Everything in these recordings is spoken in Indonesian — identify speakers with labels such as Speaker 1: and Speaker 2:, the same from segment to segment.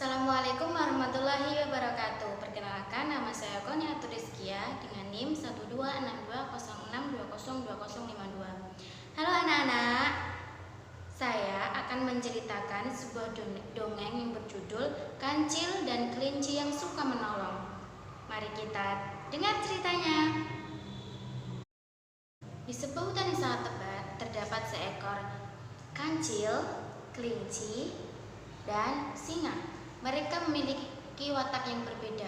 Speaker 1: Assalamualaikum warahmatullahi wabarakatuh. Perkenalkan, nama saya Konya Turiskia dengan NIM 1262062020052. Halo anak-anak, saya akan menceritakan sebuah dongeng yang berjudul Kancil dan Kelinci yang Suka Menolong. Mari kita dengar ceritanya. Di sebuah hutan yang sangat lebat terdapat seekor kancil, kelinci, dan singa. Mereka memiliki watak yang berbeda.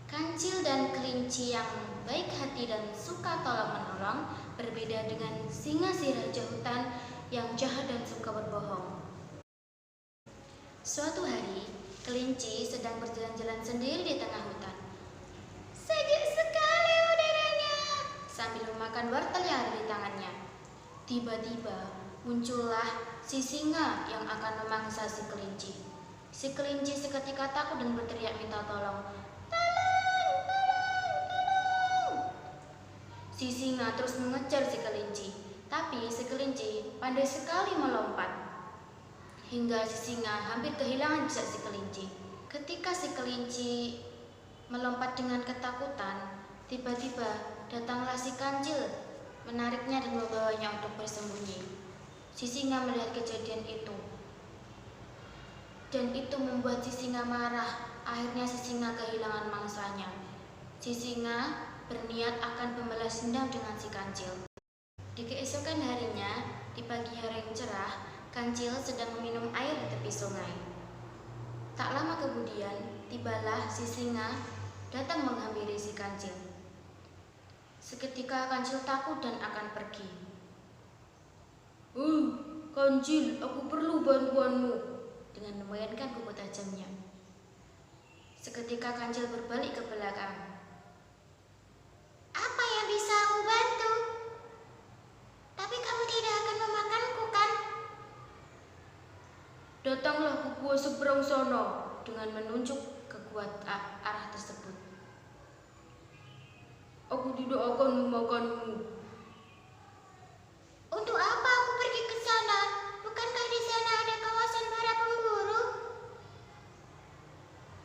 Speaker 1: Kancil dan kelinci yang baik hati dan suka tolong-menolong berbeda dengan singa si raja hutan yang jahat dan suka berbohong. Suatu hari, kelinci sedang berjalan-jalan sendiri di tengah hutan. Sejuk sekali udaranya, sambil memakan wortel yang ada di tangannya. Tiba-tiba muncullah si singa yang akan memangsa si kelinci. Si kelinci seketika takut dan berteriak minta tolong. Tolong, tolong, tolong. Si singa terus mengejar si kelinci, tapi si kelinci pandai sekali melompat. Hingga si singa hampir kehilangan jejak si kelinci. Ketika si kelinci melompat dengan ketakutan, tiba-tiba datanglah si kancil, menariknya dan membawanya untuk bersembunyi. Si singa melihat kejadian itu, dan itu membuat si singa marah. Akhirnya si singa kehilangan mangsanya. Si singa berniat akan membalas dendam dengan si kancil. Di keesokan harinya, di pagi hari yang cerah, kancil sedang meminum air di tepi sungai. Tak lama kemudian, tibalah si singa datang menghampiri si kancil. Seketika kancil takut dan akan pergi. Kancil, aku perlu bantuanmu, dengan memainkan kuku tajamnya. Seketika kancil berbalik ke belakang. Apa yang bisa aku bantu? Tapi kamu tidak akan memakanku, kan? Datanglah ke gua seberang sana, dengan menunjuk ke gua arah tersebut. Aku tidak akan memakanmu. Untuk apa aku pergi ke sana? Bukankah di sana ada kawasan para pemburu?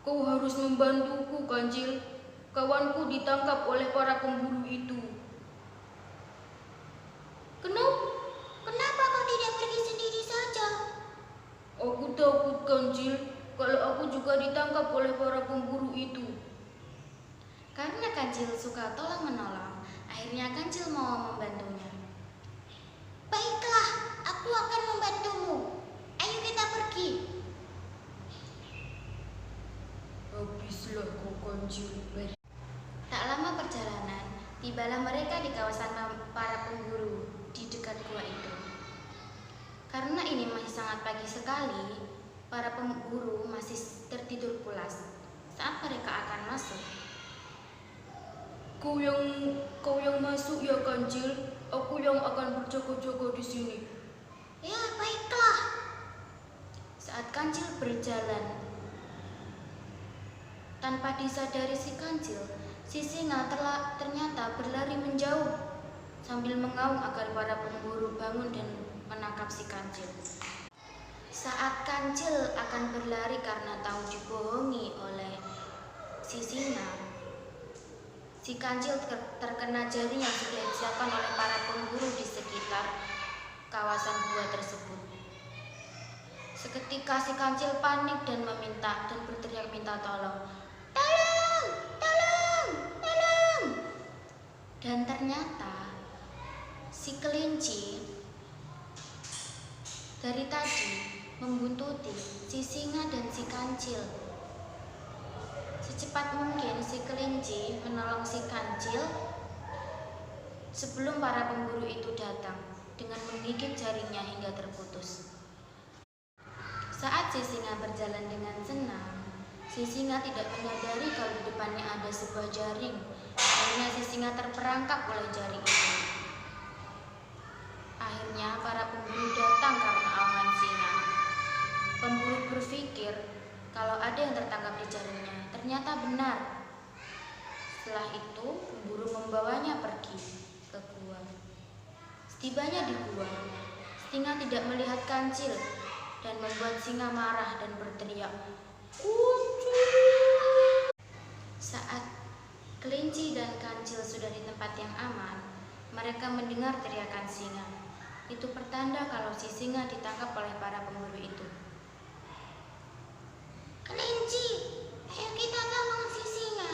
Speaker 1: Kau harus membantuku, kancil. Kawanku ditangkap oleh para pemburu itu. Kenapa kau tidak pergi sendiri saja? Aku takut, kancil, kalau aku juga ditangkap oleh para pemburu itu. Karena kancil suka tolong-menolong, akhirnya kancil mau membantunya. Baiklah, aku akan membantumu. Ayo kita pergi. Habislah kau, kancil. Tak lama perjalanan, tibalah mereka di kawasan para pemburu di dekat gua itu. Karena ini masih sangat pagi sekali, para pemburu masih tertidur pulas saat mereka akan masuk. Kau yang masuk ya, kancil. Aku yang akan berjaga-jaga di sini. Ya, baiklah. Saat kancil berjalan, tanpa disadari si kancil, si singa ternyata berlari menjauh sambil mengaum agar para pemburu bangun dan menangkap si kancil. Saat kancil akan berlari karena tahu dibohongi oleh si singa, si kancil terkena jaring yang sudah disiapkan oleh para pemburu di sekitar kawasan gua tersebut. Seketika si kancil panik dan berteriak minta tolong. Tolong, tolong, tolong. Dan ternyata si kelinci dari tadi membuntuti si singa dan si kancil. Secepat mungkin si kelinci menolong si kancil sebelum para pemburu itu datang dengan menggigit jaringnya hingga terputus. Saat si singa berjalan dengan senang, si singa tidak menyadari kalau di depannya ada sebuah jaring. Akhirnya si singa terperangkap oleh jaring itu. Akhirnya para pemburu datang karena awangan singa. Pemburu berpikir kalau ada yang tertangkap di jaringnya. Ternyata benar. Setelah itu, pemburu membawanya pergi ke gua. Setibanya di gua, singa tidak melihat kancil. dan membuat singa marah dan berteriak, "Kucing!" Saat kelinci dan kancil sudah di tempat yang aman, mereka mendengar teriakan singa. Itu pertanda kalau si singa ditangkap oleh para pemburu itu. "Kelinci, ayo kita tolong si singa."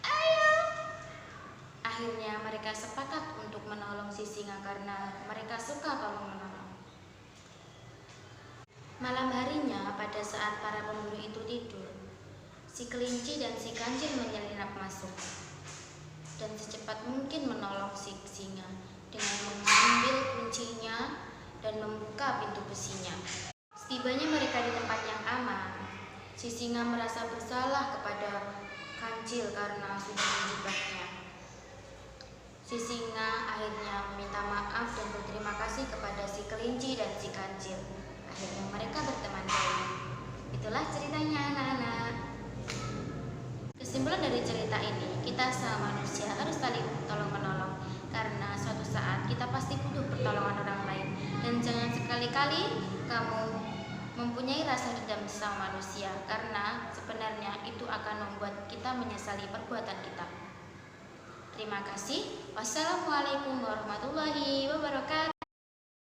Speaker 1: "Ayo." Akhirnya mereka sepakat untuk menolong si singa karena mereka suka tolong-menolong. Malam harinya, pada saat para pemburu itu tidur, si kelinci dan si kancil menyelinap masuk dan secepat mungkin menolong si singa dengan mengambil kuncinya dan membuka pintu besinya. Setibanya mereka di tempat yang aman, si singa merasa bersalah kepada kancil karena sudah menjebaknya. Si singa akhirnya meminta maaf dan berterima kasih kepada si kelinci dan si kancil. Akhirnya mereka berteman baik. Itulah ceritanya, anak-anak. Kesimpulan dari cerita ini, kita sama manusia harus saling tolong-menolong karena suatu saat kita pasti butuh pertolongan orang lain. Dan jangan sekali-kali kamu mempunyai rasa dendam sama manusia karena sebenarnya itu akan membuat kita menyesali perbuatan kita. Terima kasih. Wassalamualaikum warahmatullahi wabarakatuh.